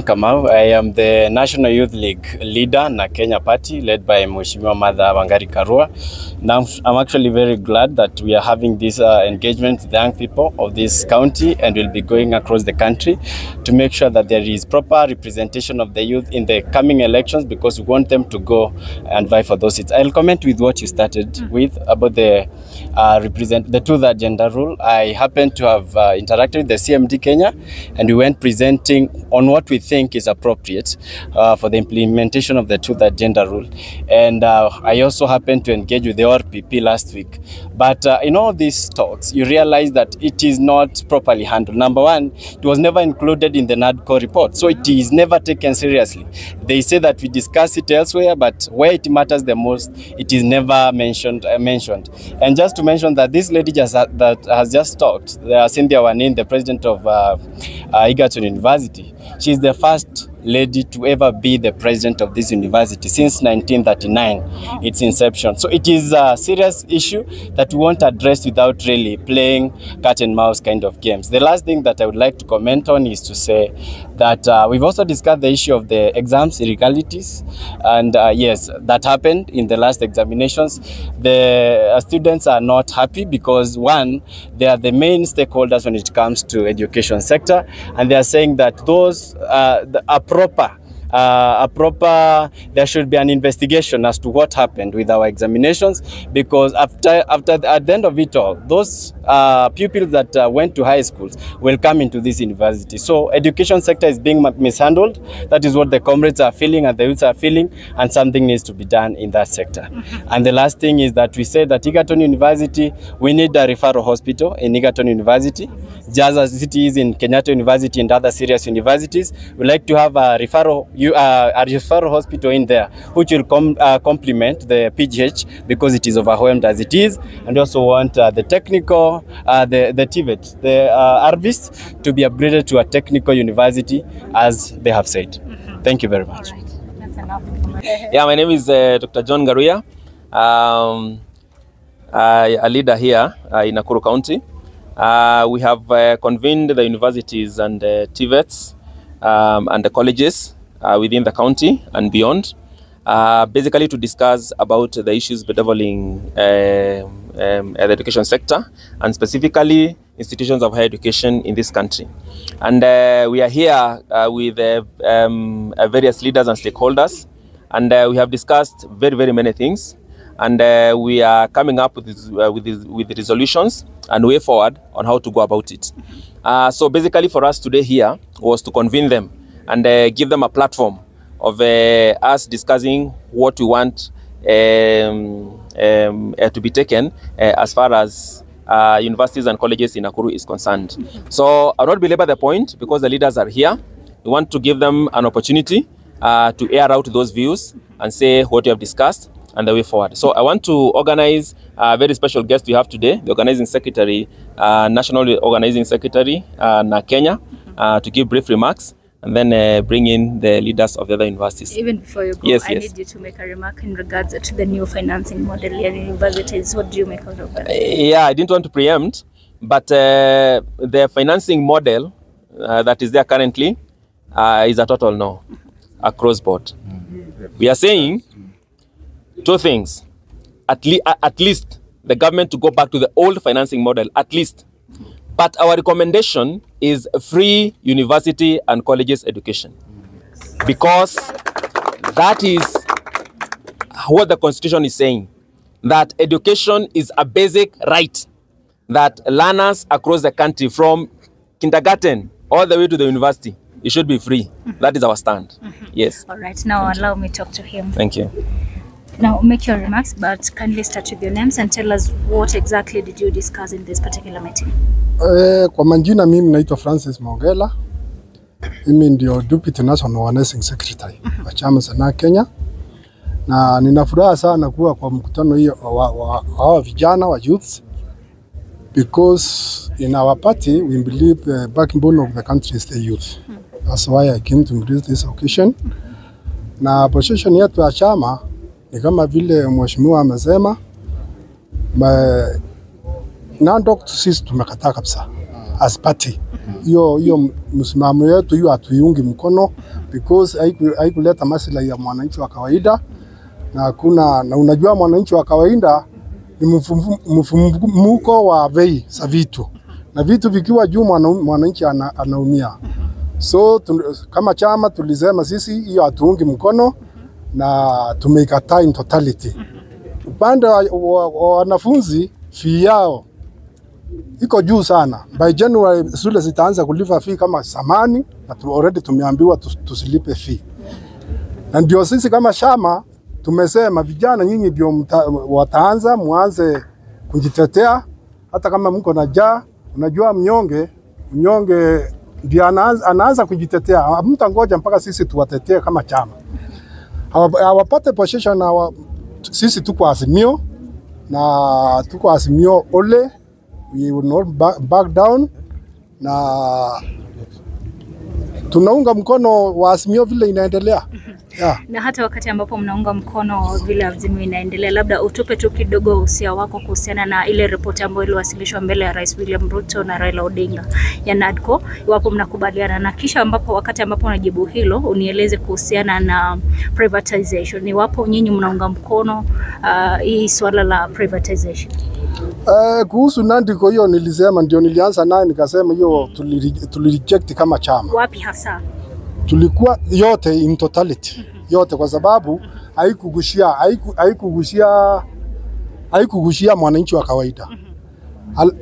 Kamau. I am the National Youth League leader na Kenya Party, led by Mheshimiwa Mother Wangari Karua. Now, I'm actually very glad that we are having this engagement with the young people of this county, and we'll be going across the country to make sure that there is proper representation of the youth in the coming elections, because we want them to go and vie for those seats. I'll comment with what you started with about the the two-third gender rule. I happen to have interacted with the CMD Kenya, and we went presenting on what we think is appropriate for the implementation of the two-third gender rule. And I also happened to engage with the RPP last week. But in all these talks, you realize that it is not properly handled. Number one, it was never included in the NADCO report, so it is never taken seriously. They say that we discuss it elsewhere, but where it matters the most, it is never mentioned. And just to mention that this lady that has just talked, Cynthia Wanin, the president of Egerton University, she's the first lady to ever be the president of this university since 1939, its inception. So it is a serious issue that we won't address without really playing cat and mouse kind of games. The last thing that I would like to comment on is to say that we've also discussed the issue of the exams irregularities, and yes, that happened in the last examinations. The students are not happy because, one, they are the main stakeholders when it comes to education sector, and they are saying that those there should be an investigation as to what happened with our examinations, because at the end of it all, those pupils that went to high schools will come into this university. So education sector is being mishandled. That is what the comrades are feeling and the youths are feeling, and something needs to be done in that sector. And the last thing is that we say that Egerton University, we need a referral hospital in Egerton University, just as it is in Kenyatta University and other serious universities. We like to have a referral hospital in there, which will complement the PGH, because it is overwhelmed as it is. And we also want the technical, the Tvet, the Arvis, to be upgraded to a technical university, as they have said. Thank you very much. All right. That's enough. Yeah, my name is Dr. John Karua, a leader here in Nakuru County. We have convened the universities and Tvets and the colleges within the county and beyond, basically to discuss about the issues bedeviling the education sector, and specifically institutions of higher education in this country. And we are here with various leaders and stakeholders, and we have discussed very many things, and we are coming up with resolutions and way forward on how to go about it. So basically for us today here was to convene them and give them a platform of us discussing what we want to be taken as far as universities and colleges in Nakuru is concerned. So I'll not belabor the point, because the leaders are here. We want to give them an opportunity to air out those views and say what we have discussed and the way forward. So I want to organize a very special guest we have today, the organizing secretary, national organizing secretary, na Kenya, to give brief remarks, and then bring in the leaders of the other universities. Even before you go, yes. Need you to make a remark in regards to the new financing model here in universities. What do you make out of that? Yeah, I didn't want to preempt, but the financing model that is there currently is a total no, across board. We are saying two things. At least the government to go back to the old financing model, at least. But our recommendation is free university and colleges education, because that is what the Constitution is saying, that education is a basic right that learners across the country, from kindergarten all the way to the university, it should be free. That is our stand. Yes. All right. Now allow me to talk to him. Thank you. Now make your remarks, but kindly start with your names and tell us what exactly did you discuss in this particular meeting. Kwa majina mimi naitwa Francis Mogela. Mimi ndio Deputy National Organizing Secretary wa chama cha Kenya. Na nina furaha sana kuwa kwa mkutano hiyo wa vijana wa youth, because in our party we believe the backbone of the country is the youth. That's why I came to embrace this occasion. Na position yetu ya chama ni kama vile mheshimiwa amesema, na doctor sisi tumekataa kabisa. as party. Hiyo msimamo yetu hiyo hatuiungi mkono because haikuleta maslahi ya mwananchi wa kawaida, na unajua mwananchi wa kawaida ni mfumuko wa bei za vitu, na vitu vikiwa juu mwananchi anaumia. So kama chama tulisema sisi hiyo hatuungi mkono na tumeikataa in totality. Upande wa wanafunzi fee yao iko juu sana. By January shule zitaanza kulipa fee kama zamani, na already tumeambiwa tusilipe fee. Na ndio sisi kama chama tumesema vijana nyinyi ndio wataanza muanze kujitetea, hata kama mko na njaa. Unajua mnyonge ndio anaanza kujitetea. Mtangoja mpaka sisi tuwatetee kama chama. Hawapate position na sisi tuko Azimio, na tuko Azimio ole, we will not back down, na tunaunga mkono wa Azimio vile inaendelea. Yeah. Na hata wakati ambapo mnaunga mkono vile Azimio inaendelea, labda utupe tu kidogo usia wako kuhusiana na ile ripoti ambayo iliwasilishwa mbele ya Rais William Ruto na Raila Odinga ya NADCO, iwapo mnakubaliana, na kisha wakati ambapo unajibu hilo unieleze kuhusiana na privatization, iwapo nyinyi mnaunga mkono hii swala la privatization. Kuhusu NADCO hiyo nilisema, ndio nilianza naye nikasema hiyo tulireject kama chama. Wapi hasa? Tulikuwa yote in totality, yote, kwa sababu haikugushia mwananchi wa kawaida.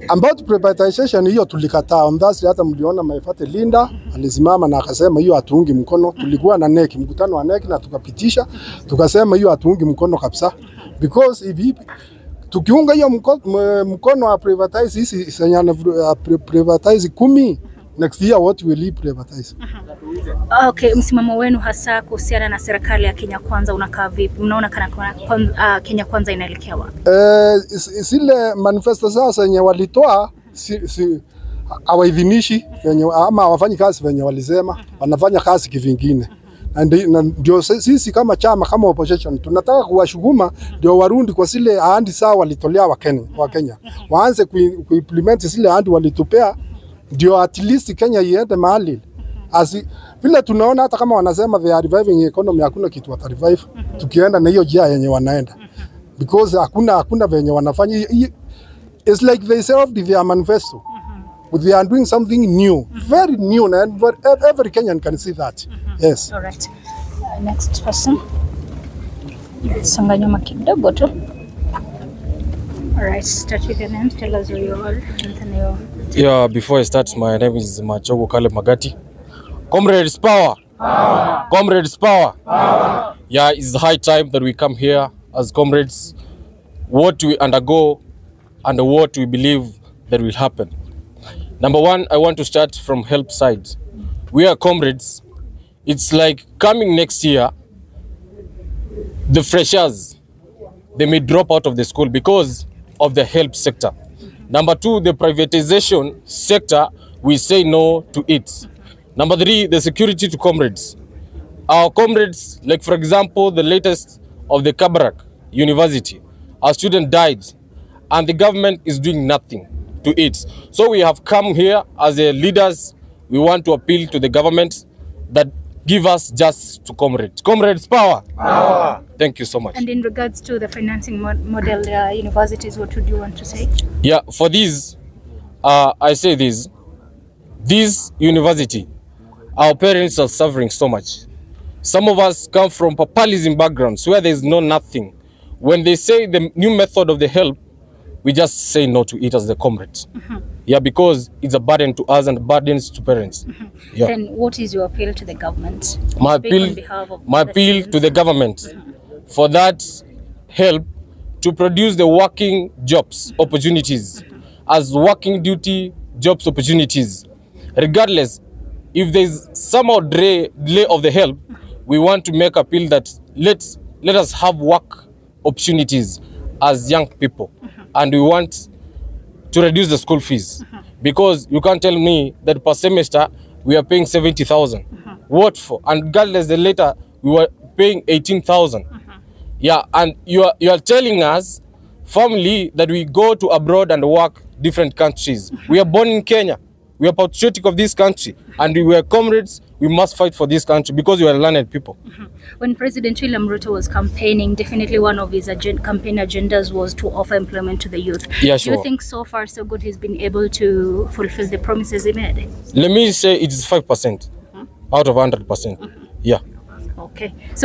About privatization hiyo tulikataa. Ondasi hata mliona Maifate Linda alisimama na akasema hiyo hatuungi mkono. Tulikuwa na NEC, mkutano wa NEC, na tukapitisha tukasema hiyo hatuungi mkono kabisa, because if tukiunga hiyo mkono wa privatize hizi senyana privatize 10, next year what will he privatize? Okay, msimamo wenu hasa kuhusiana na serikali ya Kenya Kwanza unakaa vipi? Mnaona kana Kenya Kwanza inaelekea wapi? Zile manifesto zao zenye walitoa hawaidhinishi ama hawafanyi kazi venye walisema, wanafanya kazi kivingine. Na ndio sisi kama chama, kama opposition, tunataka kuwashukuma ndio warundi kwa zile ahadi zao walitolea wa Kenya. Waanze kuimplement zile ahadi walitupea, ndio at least Kenya iende mahali. Vile tunaona hata kama wanasema they are reviving economy, hakuna kitu wata revive tukienda na hiyo njia yenye wanaenda, because hakuna venye wanafanya. It's like they served their manifesto. They are doing something new, very new, and every Kenyan can see that. Yes. All right. Next person. Sanganyuma kidogo tu. All right, start with your name. Tell us who you are. Yeah, before I start, my name is Machogo Caleb Magati. Comrades power! Power! Comrades power! Power! Yeah, it's the high time that we come here as comrades. What we undergo and what we believe that will happen. Number one, I want to start from help side. We are comrades. It's like coming next year, the freshers, they may drop out of the school because of the help sector. Number two, the privatization sector, we say no to it. Number three, the security to comrades. Our comrades, like for example, the latest of the Kabarak University, our student died and the government is doing nothing to it. So we have come here as a leaders. We want to appeal to the government that give us justice to comrades. Comrades power! Power! Thank you so much. And in regards to the financing model universities, what would you want to say? Yeah, for this, I say this. This university, our parents are suffering so much. Some of us come from papalism backgrounds where there is nothing. When they say the new method of the help, we just say no to it as the comrades. Yeah, because it's a burden to us and burdens to parents. Yeah. Then what is your appeal to the government? My appeal to the government for that help to produce the working jobs opportunities as working duty jobs opportunities. Regardless, if there's somehow delay of the help, we want to make appeal that let us have work opportunities as young people. And we want to reduce the school fees, because you can't tell me that per semester we are paying 70,000. What for? And regardless, the later we were paying 18,000. Yeah, and you are telling us, family, that we go to abroad and work different countries. We are born in Kenya. We are patriotic of this country, and we were comrades. We must fight for this country because we are learned people. When President William Ruto was campaigning, definitely one of his campaign agendas was to offer employment to the youth. Yeah, Do sure. you think so far so good he's been able to fulfill the promises he made? Let me say it is 5% out of 100%. Yeah. Okay. So